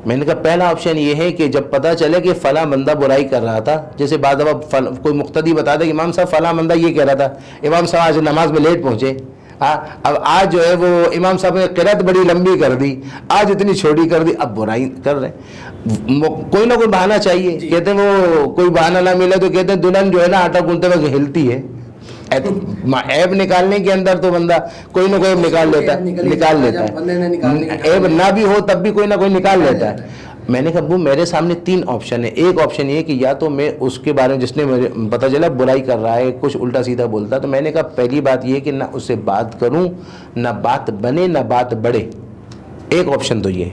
میں نے کہا پہلا آپشن یہ ہے کہ جب پتہ چلے کہ فلاں بندہ برائی کر رہا تھا، جیسے بعض دفعہ کوئی مقتدی بتا دے کہ امام صاحب فلاں بندہ یہ کہہ رہا تھا، امام صاحب آج نماز میں لیٹ پہنچے، اب آج جو ہے وہ امام صاحب نے قرات بڑی لمبی کر دی، آج اتنی چھوٹی کر دی، اب برائی کر رہے ہیں. کوئی نہ کوئی بہانہ چاہیے. کہتے ہیں وہ کوئی بہانہ نہ ملے تو کہتے ہیں دلہن جو ہے نا آٹا گوندتے وقت ہلتی ہے. عیب نکالنے کے اندر تو بندہ کوئی نہ کوئی نکال لیتا ہے، عیب نہ بھی ہو تب بھی کوئی نہ کوئی نکال لیتا ہے. میں نے کہا ابو میرے سامنے 3 آپشن ہیں. ایک آپشن یہ کہ یا تو میں اس کے بارے میں جس نے مجھے پتہ چلا برائی کر رہا ہے، کچھ الٹا سیدھا بولتا، تو میں نے کہا پہلی بات یہ کہ نہ اس سے بات کروں، نہ بات بنے نہ بات بڑھے. ایک آپشن تو یہ.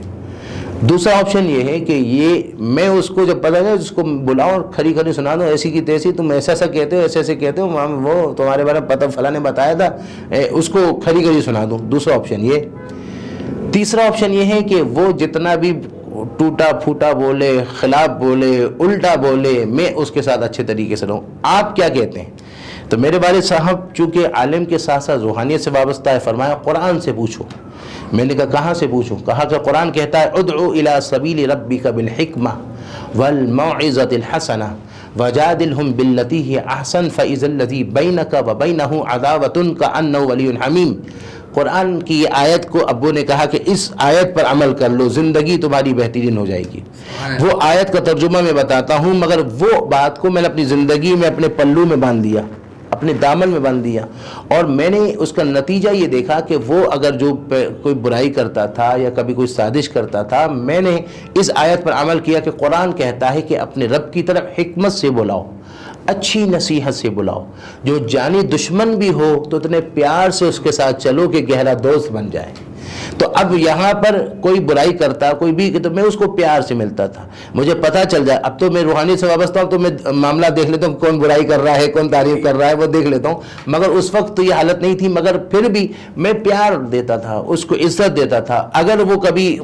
دوسرا آپشن یہ ہے کہ میں اس کو جب پتہ چلے اس کو بلاؤں اور کھری کھری سنا دوں، ایسی کی تیسی تم ایسا کہتے ہو، ایسے کہتے ہو، وہ تمہارے بارے میں پتہ فلاں نے بتایا تھا، اس کو کھری کھری سنا دوں. دوسرا آپشن یہ. تیسرا آپشن یہ ہے کہ وہ جتنا بھی ٹوٹا پھوٹا بولے، خلاف بولے، الٹا بولے، میں اس کے ساتھ اچھے طریقے سے رہوں. آپ کیا کہتے ہیں؟ تو میرے والد صاحب چونکہ عالم کے ساتھ ساتھ روحانیت سے وابستہ ہے، فرمایا قرآن سے پوچھو. میں نے کہا کہاں سے پوچھوں؟ کہا کہ قرآن کہتا ہے ادعو الی سبیل ربک بالحکمہ والموعظۃ الحسنہ وجادلہم باللتی ہی احسن فاذا الذی بینک وبینہ عداوۃ کأنہ ولی حمیم. قرآن کی یہ آیت کو ابو نے کہا کہ اس آیت پر عمل کر لو، زندگی تمہاری بہترین ہو جائے گی. وہ آیت کا ترجمہ میں بتاتا ہوں، مگر وہ بات کو میں نے اپنی زندگی میں اپنے پلو میں باندھ دیا، اپنے دامن میں باندھ دیا. اور میں نے اس کا نتیجہ یہ دیکھا کہ وہ اگر جو کوئی برائی کرتا تھا یا کبھی کوئی سازش کرتا تھا، میں نے اس آیت پر عمل کیا کہ قرآن کہتا ہے کہ اپنے رب کی طرف حکمت سے بلاؤ، اچھی نصیحت سے بلاؤ. جو جانی دشمن بھی ہو تو اتنے پیار سے اس کے ساتھ چلو کہ گہرا دوست بن جائے. تو اب یہاں پر کوئی برائی کرتا کوئی بھی تو میں اس کو پیار سے ملتا تھا، مجھے پتہ چل جائے. اب تو میں روحانی سے وابستہ ہوں تو میں معاملہ دیکھ لیتا ہوں، کون برائی کر رہا ہے کون تعریف کر رہا ہے وہ دیکھ لیتا ہوں. مگر اس وقت تو یہ حالت نہیں تھی، مگر پھر بھی میں پیار دیتا تھا، اس کو عزت دیتا تھا. اگر وہ کبھی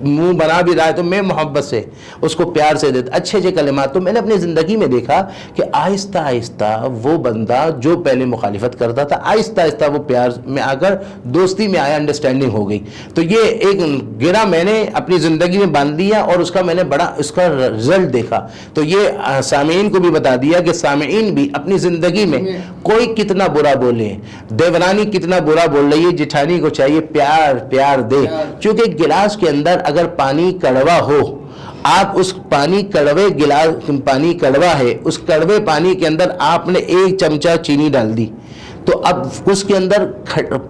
منہ بنا بھی رہا ہے تو میں محبت سے اس کو پیار سے دیتا، اچھے اچھے کلمات. تو میں نے اپنی زندگی میں دیکھا کہ آہستہ آہستہ وہ بندہ جو پہلے مخالفت کرتا تھا، آہستہ آہستہ وہ پیار میں آ کر دوستی میں آیا، انڈرسٹینڈنگ ہو گئی. تو یہ ایک گرہ میں نے اپنی زندگی میں باندھ دیا اور اس کا میں نے بڑا اس کا رزلٹ دیکھا. تو یہ سامعین کو بھی بتا دیا کہ سامعین بھی اپنی زندگی میں کوئی کتنا برا بولے، دیورانی کتنا برا بول رہی ہے، جٹھانی کو چاہیے پیار دے. چونکہ گلاس کے اندر اگر پانی کڑوا ہو، آپ اس کڑوے گلاس پانی کڑوا ہے، اس کڑوے پانی کے اندر آپ نے 1 چمچہ چینی ڈال دی تو اب اس کے اندر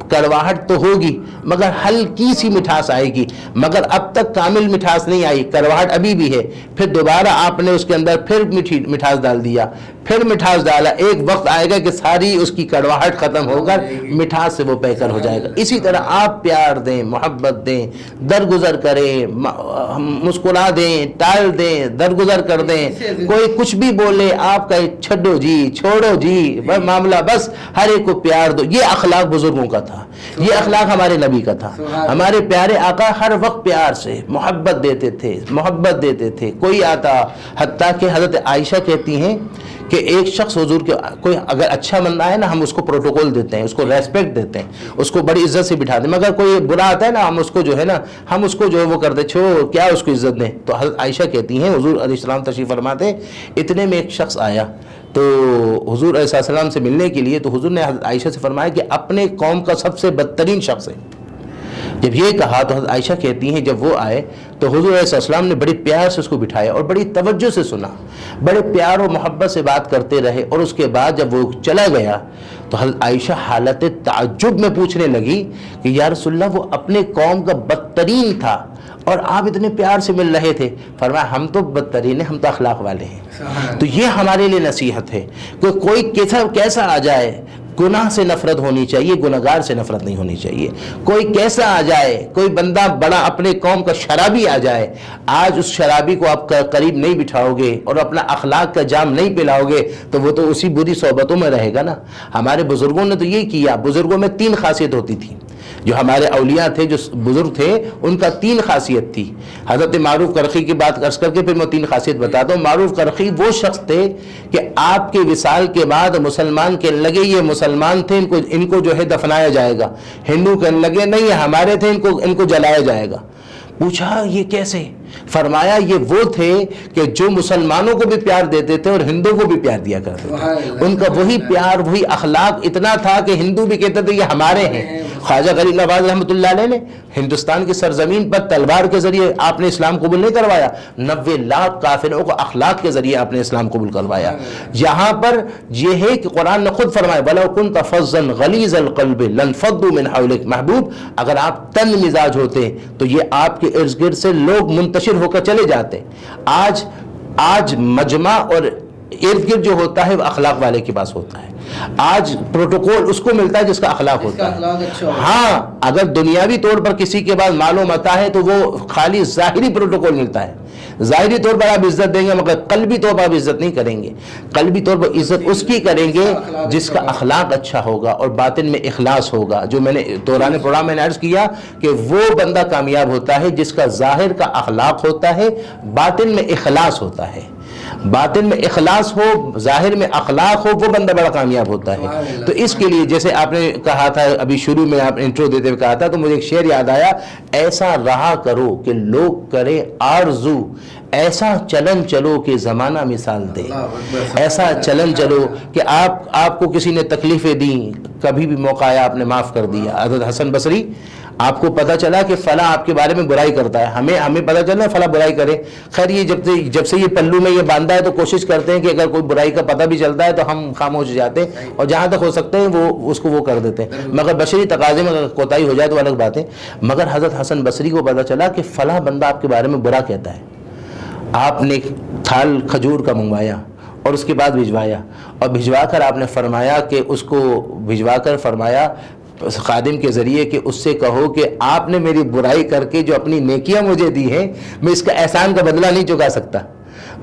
کڑواہٹ تو ہوگی مگر ہلکی سی مٹھاس آئے گی، مگر اب تک کامل مٹھاس نہیں آئی، کڑواہٹ ابھی بھی ہے. پھر دوبارہ آپ نے اس کے اندر پھر مٹھاس ڈال دیا، پھر مٹھاس ڈالا، ایک وقت آئے گا کہ ساری اس کی کڑواہٹ ختم ہو کر مٹھاس سے وہ پے کر ہو جائے گا. اسی طرح آپ پیار دیں، محبت دیں، درگزر کریں، مسکرا دیں، ٹال دیں، درگزر کر دیں. کوئی کچھ بھی بولے آپ کہے چھڈو جی، چھوڑو جی، معاملہ بس ہر ایک کو پیار دو. یہ اخلاق بزرگوں کا تھا, یہ اخلاق ہمارے نبی کا تھا. ہمارے پیارے آقا ہر وقت پیار سے محبت دیتے تھے. کوئی آتا, حتیٰ کہ حضرت عائشہ کہتی ہیں کہ ایک شخص حضور کے کوئی اگر اچھا بندہ ہے نا, ہم اس کو پروٹوکول دیتے ہیں, اس کو ریسپیکٹ دیتے ہیں, اس کو بڑی عزت سے بٹھاتے ہیں. مگر کوئی برا آتا ہے نا, ہم اس کو جو ہے نا, ہم اس کو جو ہے وہ کرتے چھو کیا اس کو عزت دیں. تو حضرت عائشہ کہتی ہیں حضور علیہ السلام تشریف فرماتے, اتنے میں ایک شخص آیا تو حضور علیہ السلام سے ملنے کے لیے. تو حضور نے حضرت عائشہ سے فرمایا کہ اپنے قوم کا سب سے بدترین شخص ہے. جب یہ کہا تو حضرت عائشہ کہتی ہیں جب وہ آئے تو حضور علیہ السلام نے بڑی پیار سے اس کو بٹھایا اور بڑی توجہ سے سنا, بڑے پیار و محبت سے بات کرتے رہے. اور اس کے بعد جب وہ چلا گیا تو حضرت عائشہ حالت تعجب میں پوچھنے لگی کہ یا رسول اللہ وہ اپنے قوم کا بدترین تھا اور آپ اتنے پیار سے مل رہے تھے. فرمایا ہم تو بدترین ہیں, ہم تو اخلاق والے ہیں. تو یہ ہمارے لیے نصیحت ہے کہ کوئی کیسا آ جائے, گناہ سے نفرت ہونی چاہیے, گناہگار سے نفرت نہیں ہونی چاہیے. کوئی کیسا آ جائے, کوئی بندہ بڑا اپنے قوم کا شرابی آ جائے, آج اس شرابی کو آپ قریب نہیں بٹھاؤ گے اور اپنا اخلاق کا جام نہیں پلاؤ گے تو وہ تو اسی بری صحبتوں میں رہے گا نا. ہمارے بزرگوں نے تو یہ کیا. بزرگوں میں 3 خاصیت ہوتی تھی. جو ہمارے اولیاء تھے, جو بزرگ تھے, ان کا 3 خاصیت تھی. حضرت معروف کرخی کی بات کر کے پھر میں 3 خاصیت بتاتا ہوں. معروف کرخی وہ شخص تھے کہ آپ کے وصال کے بعد مسلمان کہنے لگے یہ مسلمان تھے, ان کو جو ہے دفنایا جائے گا. ہندو کہنے لگے نہیں یہ ہمارے تھے, ان کو جلایا جائے گا. پوچھا یہ کیسے؟ فرمایا یہ وہ تھے کہ جو مسلمانوں کو بھی پیار دیتے تھے اور ہندوؤں کو بھی پیار دیا کرتے تھے. ان کا وہی پیار, وہی اخلاق اتنا تھا کہ ہندو بھی کہتے تھے یہ ہمارے ہیں. خواجہ غریب نواز رحمۃ اللہ علیہ نے ہندوستان کی سرزمین پر تلوار کے ذریعے آپ نے اسلام قبول نہیں کروایا, 90 لاکھ کافروں کو اخلاق کے ذریعے آپ نے اسلام قبول کروایا. یہاں پر یہ ہے کہ قرآن نے خود فرمایا وَلَوْ كُنْتَ فَظًّا غَلِيظَ الْقَلْبِ لَانفَضُّوا مِنْ حَوْلِكَ. محبوب اگر آپ تنگ مزاج ہوتے تو یہ آپ کے ارد گرد سے لوگ منتشر ہو کر چلے جاتے. آج مجمع اور ارد گرد جو ہوتا ہے وہ اخلاق والے کے پاس ہوتا ہے. آج پروٹوکول اس کو ملتا ہے جس کا اخلاق ہوتا ہے. ہاں اگر دنیاوی طور پر کسی کے بعد مال و متاع ہے تو وہ خالی ظاہری پروٹوکول ملتا ہے. ظاہری طور پر آپ عزت دیں گے مگر قلبی طور پر آپ عزت نہیں کریں گے. قلبی طور پر عزت اس کی کریں گے جس کا اخلاق اچھا ہوگا اور باطن میں اخلاص ہوگا. جو میں نے دوران پروگرام میں نے عرض کیا کہ وہ بندہ کامیاب ہوتا ہے جس کا ظاہر کا اخلاق ہوتا ہے, باطن میں اخلاص ہوتا ہے. باطن میں اخلاص ہو, ظاہر میں اخلاق ہو, وہ بندہ بڑا کامیاب ہوتا ہے. تو اس کے لیے جیسے آپ نے کہا تھا ابھی شروع میں, آپ انٹرو دیتے ہوئے کہا تھا, تو مجھے ایک شعر یاد آیا, ایسا رہا کرو کہ لوگ کرے آرزو, ایسا چلن چلو کہ زمانہ مثال دے. ایسا چلن چلو کہ آپ کو کسی نے تکلیفیں دیں, کبھی بھی موقع آیا آپ نے معاف کر دیا. حضرت حسن بصری, آپ کو پتہ چلا کہ فلاں آپ کے بارے میں برائی کرتا ہے, ہمیں پتہ چلا فلاں برائی کرے. خیر یہ جب سے یہ پلو میں یہ باندھا ہے تو کوشش کرتے ہیں کہ اگر کوئی برائی کا پتہ بھی چلتا ہے تو ہم خاموش ہو جاتے ہیں اور جہاں تک ہو سکتے ہیں وہ اس کو وہ کر دیتے ہیں. مگر بشری تقاضے میں اگر کوتاہی ہو جائے تو الگ بات ہے. مگر حضرت حسن بصری کو پتہ چلا کہ فلاں بندہ آپ کے بارے میں برا کہتا ہے. آپ نے تھال کھجور کا منگوایا اور اس کے بعد بھجوایا, اور بھجوا کر آپ نے فرمایا کہ اس کو بھجوا کر فرمایا خادم کے ذریعے کہ اس سے کہو کہ آپ نے میری برائی کر کے جو اپنی نیکیاں مجھے دی ہیں میں اس کا احسان کا بدلہ نہیں چکا سکتا,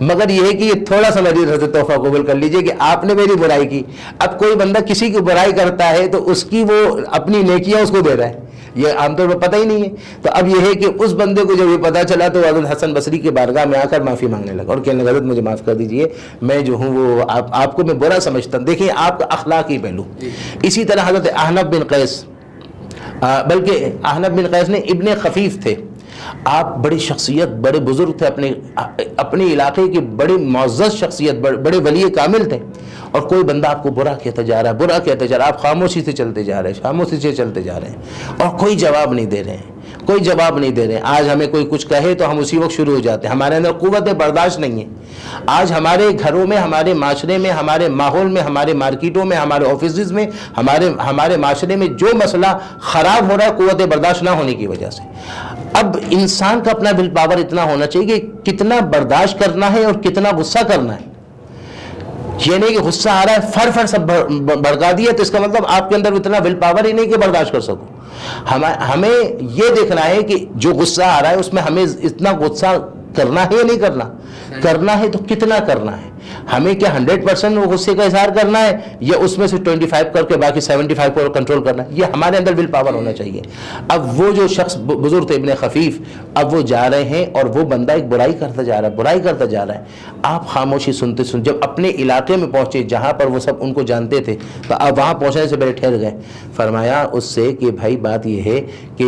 مگر یہ ہے کہ یہ تھوڑا سا میری حضرت تحفہ قبول کر لیجئے کہ آپ نے میری برائی کی. اب کوئی بندہ کسی کی برائی کرتا ہے تو اس کی وہ اپنی نیکیاں اس کو دے رہا ہے, یہ عام طور پر پتہ ہی نہیں ہے. تو اب یہ ہے کہ اس بندے کو جب یہ پتہ چلا تو حضرت حسن بصری کے بارگاہ میں آ کر معافی مانگنے لگا اور کہنے لگا حضرت مجھے معاف کر دیجئے, میں جو ہوں وہ آپ کو میں برا سمجھتا ہوں. دیکھیں آپ کا اخلاقی پہلو. اسی طرح حضرت احنف بن قیس, بلکہ احنف بن قیس نے ابن خفیف تھے, آپ بڑی شخصیت, بڑے بزرگ تھے, اپنے علاقے کی بڑی معزز شخصیت, بڑے ولی کامل تھے, اور کوئی بندہ آپ کو برا کہتا جا رہا ہے, آپ خاموشی سے چلتے جا رہے ہیں اور کوئی جواب نہیں دے رہے ہیں. آج ہمیں کوئی کچھ کہے تو ہم اسی وقت شروع ہو جاتے ہیں, ہمارے اندر قوت برداشت نہیں ہے. آج ہمارے گھروں میں, ہمارے معاشرے میں, ہمارے ماحول میں, ہمارے مارکیٹوں میں, ہمارے آفیسز میں, ہمارے معاشرے میں جو مسئلہ خراب ہو رہا ہے قوت برداشت نہ ہونے کی وجہ سے. اب انسان کا اپنا ول پاور اتنا ہونا چاہیے کہ کتنا برداشت کرنا ہے اور کتنا غصہ کرنا ہے. یہ نہیں کہ غصہ آ رہا ہے فر سب بھڑکا دیا تو اس کا مطلب آپ کے اندر اتنا ول پاور ہی نہیں کہ برداشت کر سکو. ہمیں یہ دیکھنا ہے کہ جو غصہ آ رہا ہے اس میں ہمیں اتنا غصہ کرنا ہے یا نہیں کرنا؟ کرنا ہے تو کتنا کرنا ہے؟ ہمیں کیا 100% وہ غصے کا اظہار کرنا ہے یا اس میں سے 25 کر کے باقی 75 کو کنٹرول کرنا ہے؟ یہ ہمارے اندر ول پاور ہونا چاہیے. اب وہ جو شخص بزرگ تھے ابن خفیف، اب وہ جا رہے ہیں اور وہ بندہ ایک برائی کرتا جا رہا ہے. آپ خاموشی سنتے جب اپنے علاقے میں پہنچے جہاں پر وہ سب ان کو جانتے تھے، تو آپ وہاں پہنچنے سے پہلے ٹھہر گئے. فرمایا اس سے کہ بھائی بات یہ ہے کہ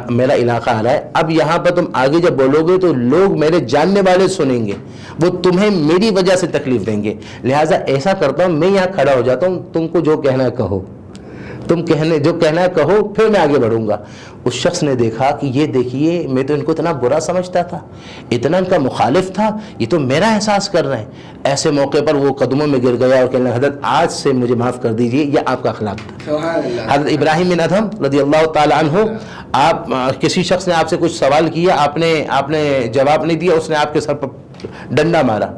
میرا علاقہ آ رہا ہے، اب یہاں پر تم آگے جب بولو گے تو لوگ میرے جاننے والے سنیں گے، وہ تمہیں میری وجہ سے تکلیف دیں گے، لہٰذا ایسا کرتا ہوں میں یہاں کھڑا ہو جاتا ہوں، تم کو جو کہنا ہے کہو، تم جو کہنا ہے کہو، پھر میں آگے بڑھوں گا. اس شخص نے دیکھا کہ یہ دیکھیے میں تو ان کو اتنا برا سمجھتا تھا، اتنا ان کا مخالف تھا، یہ تو میرا احساس کر رہے ہیں. ایسے موقع پر وہ قدموں میں گر گیا اور کہنے لگا حضرت آج سے مجھے معاف کر دیجئے، یہ آپ کا اخلاق تھا. حضرت ابراہیم بن ادھم رضی اللہ تعالی عنہ، آپ کسی شخص نے آپ سے کچھ سوال کیا، آپ نے جواب نہیں دیا، اس نے آپ کے سر پر ڈنڈا مارا.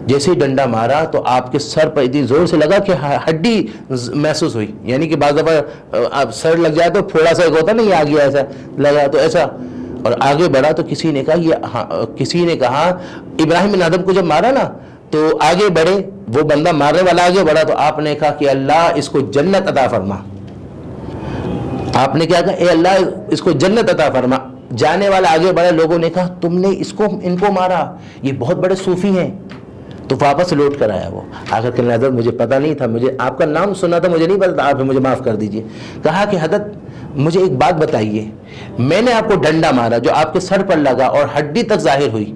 جیسے ہی ڈنڈا مارا تو آپ کے سر پر اتنی زور سے لگا کہ ہڈی محسوس ہوئی، یعنی کہ بعض دفعہ سر لگ جائے تو تھوڑا سا ہوتا نہیں آ گیا ایسا لگا تو ایسا، اور آگے بڑھا تو کسی نے کہا ابراہیم بن ادھم کو جب مارا نا تو آگے بڑھے، وہ بندہ مارنے والا آگے بڑھا تو آپ نے کہا کہ اللہ اس کو جنت عطا فرما. آپ نے کیا کہا؟ اے اللہ اس کو جنت عطا فرما. جانے والا آگے بڑھے، لوگوں نے کہا تم نے ان کو مارا، یہ بہت بڑے صوفی ہیں. تو واپس لوٹ کر آیا وہ، آخر کہ حضرت مجھے پتہ نہیں تھا، مجھے آپ کا نام سنا تھا، مجھے نہیں پتا تھا، آپ مجھے معاف کر دیجئے. کہا کہ حضرت مجھے ایک بات بتائیے، میں نے آپ کو ڈنڈا مارا جو آپ کے سر پر لگا اور ہڈی تک ظاہر ہوئی،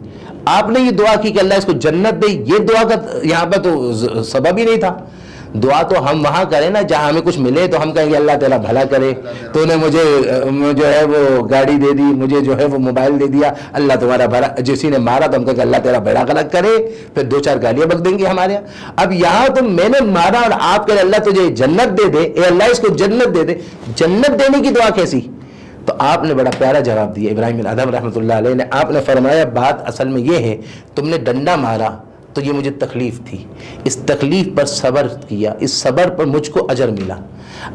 آپ نے یہ دعا کی کہ اللہ اس کو جنت دے، یہ دعا کا یہاں پر تو سبب ہی نہیں تھا. دعا تو ہم وہاں کریں نا جہاں ہمیں کچھ ملے تو ہم کہیں گے اللہ تعالیٰ بھلا کرے، تو نے مجھے جو ہے وہ گاڑی دے دی، مجھے جو ہے وہ موبائل دے دیا، اللہ تمہارا بھلا. جسی نے مارا تو ہم کہیں گے اللہ تعالیٰ بڑا غلط کرے، پھر 2-4 گالیاں بک دیں گے ہمارے یہاں. اب یہاں تو میں نے مارا اور آپ کہے اللہ تجھے جنت دے دے، اے اللہ اس کو جنت دے دے. جنت دینے کی دعا کیسی؟ تو آپ نے بڑا پیارا جواب دیا ابراہیم بن ادھم رحمۃ اللہ علیہ نے. آپ نے فرمایا بات اصل میں یہ ہے، تم نے ڈنڈا مارا تو یہ مجھے تکلیف تھی، اس تکلیف پر صبر کیا، اس صبر پر مجھ کو اجر ملا.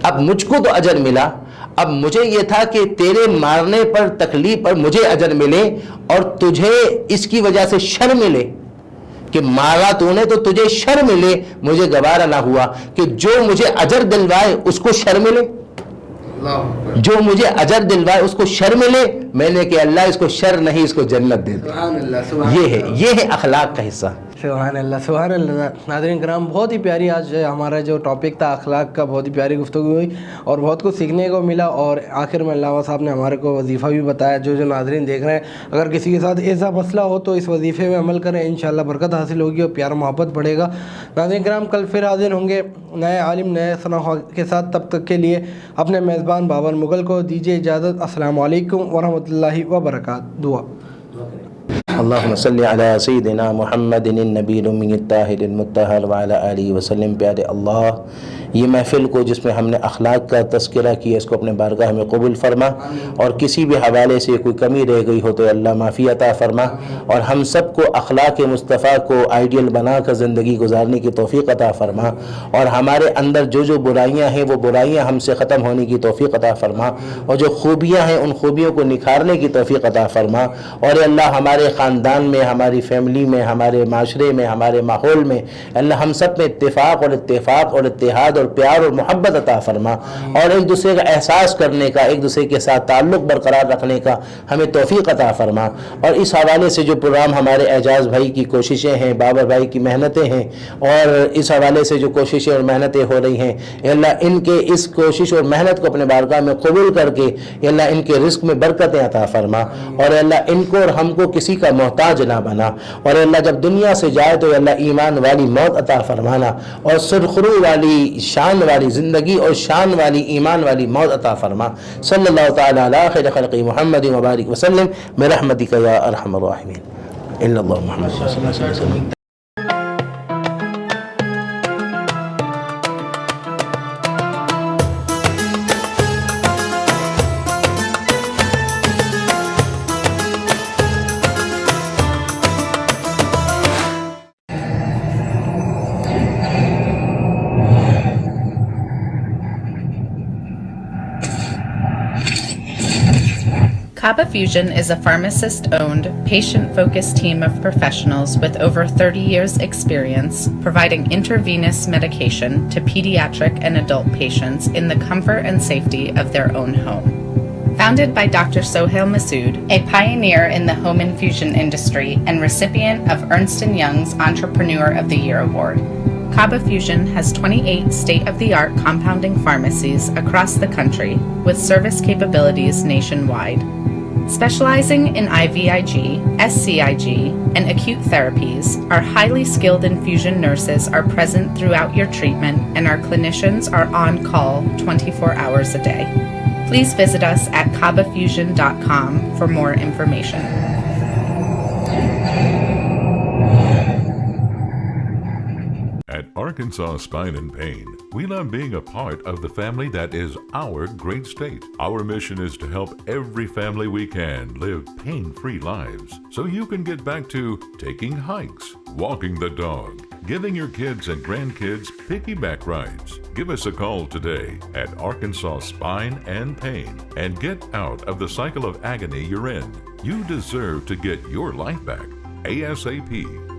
اب مجھ کو تو اجر ملا، اب مجھے یہ تھا کہ تیرے مارنے پر تکلیف پر مجھے اجر ملے اور تجھے اس کی وجہ سے شر ملے کہ مارا تو نے تو تجھے شر ملے. مجھے گوارا نہ ہوا کہ جو مجھے اجر دلوائے اس کو شر ملے، جو مجھے اجر دلوائے اس کو شر ملے. میں نے کہ اللہ اس کو شر نہیں، اس کو جنت دے دے. یہ ہے اخلاق کا حصہ. سبحان اللہ سبحان اللہ. ناظرین کرام، بہت ہی پیاری آج ہمارا جو ٹاپک تھا اخلاق کا، بہت ہی پیاری گفتگو ہوئی اور بہت کچھ سیکھنے کو ملا. اور آخر میں علامہ صاحب نے ہمارے کو وظیفہ بھی بتایا. جو ناظرین دیکھ رہے ہیں، اگر کسی کے ساتھ ایسا مسئلہ ہو تو اس وظیفے میں عمل کریں، انشاءاللہ برکت حاصل ہوگی اور پیار محبت بڑھے گا. ناظرین کرام، کل پھر حاضر ہوں گے نئے عالم نئے صنع کے ساتھ. تب تک کے لیے اپنے میزبان بابر مغل کو دیجیے اجازت. السلام علیکم ورحمۃ اللہ وبرکاتہ. دعا. اللہم صلی علی سیدنا محمد النبی الأمی الطاہر المطہر وعلی آلہ وسلم. پیارے اللہ، یہ محفل کو جس میں ہم نے اخلاق کا تذکرہ کیا، اس کو اپنے بارگاہ میں قبول فرما، اور کسی بھی حوالے سے کوئی کمی رہ گئی ہو تو اللہ معافی عطا فرما، اور ہم سب کو اخلاق مصطفیٰ کو آئیڈیل بنا کر زندگی گزارنے کی توفیق عطا فرما، اور ہمارے اندر جو برائیاں ہیں وہ برائیاں ہم سے ختم ہونے کی توفیق عطا فرما، اور جو خوبیاں ہیں ان خوبیوں کو نکھارنے کی توفیق عطا فرما. اور اللہ ہمارے خاندان میں، ہماری فیملی میں، ہمارے معاشرے میں، ہمارے ماحول میں اللہ ہم سب میں اتفاق اور اتحاد اور پیار اور محبت عطا فرما، اور ایک دوسرے کا احساس کرنے کا، ایک دوسرے کے ساتھ تعلق برقرار رکھنے کا ہمیں توفیق عطا فرما. اور اس حوالے سے جو پروگرام ہمارے اعجاز بھائی کی کوششیں ہیں، بابر بھائی کی محنتیں ہیں، اور اس حوالے سے جو کوششیں اور محنتیں ہو رہی ہیں، اے اللہ ان کے اس کوشش اور محنت کو اپنے بارگاہ میں قبول کر کے اے اللہ ان کے رزق میں برکتیں عطا فرما، اور اے اللہ ان کو اور ہم کو کسی کا محتاج نہ بنا. اور اے اللہ جب دنیا سے جائے تو اے اللہ ایمان والی موت عطا فرمانا، اور سرخرو والی شان والی زندگی اور شان والی ایمان والی موت عطا فرما. صلی اللہ تعالی علی خیر خلق محمد وبارک وسلم برحمتک یا ارحم الراحمین. الا اللہ محمد صلی اللہ علیہ وسلم. Kaba Fusion is a pharmacist-owned, patient-focused team of professionals with over 30 years' experience providing intravenous medication to pediatric and adult patients in the comfort and safety of their own home. Founded by Dr. Sohail Masood, a pioneer in the home infusion industry and recipient of Ernst & Young's Entrepreneur of the Year Award, Kaba Fusion has 28 state-of-the-art compounding pharmacies across the country with service capabilities nationwide. Specializing in IVIG, SCIG, and acute therapies, our highly skilled infusion nurses are present throughout your treatment and our clinicians are on call 24 hours a day. Please visit us at kabafusion.com for more information. At Arkansas Spine and Pain, we love being a part of the family that is our great state. Our mission is to help every family we can live pain-free lives so you can get back to taking hikes, walking the dog, giving your kids and grandkids piggyback rides. Give us a call today at Arkansas Spine and Pain and get out of the cycle of agony you're in. You deserve to get your life back ASAP.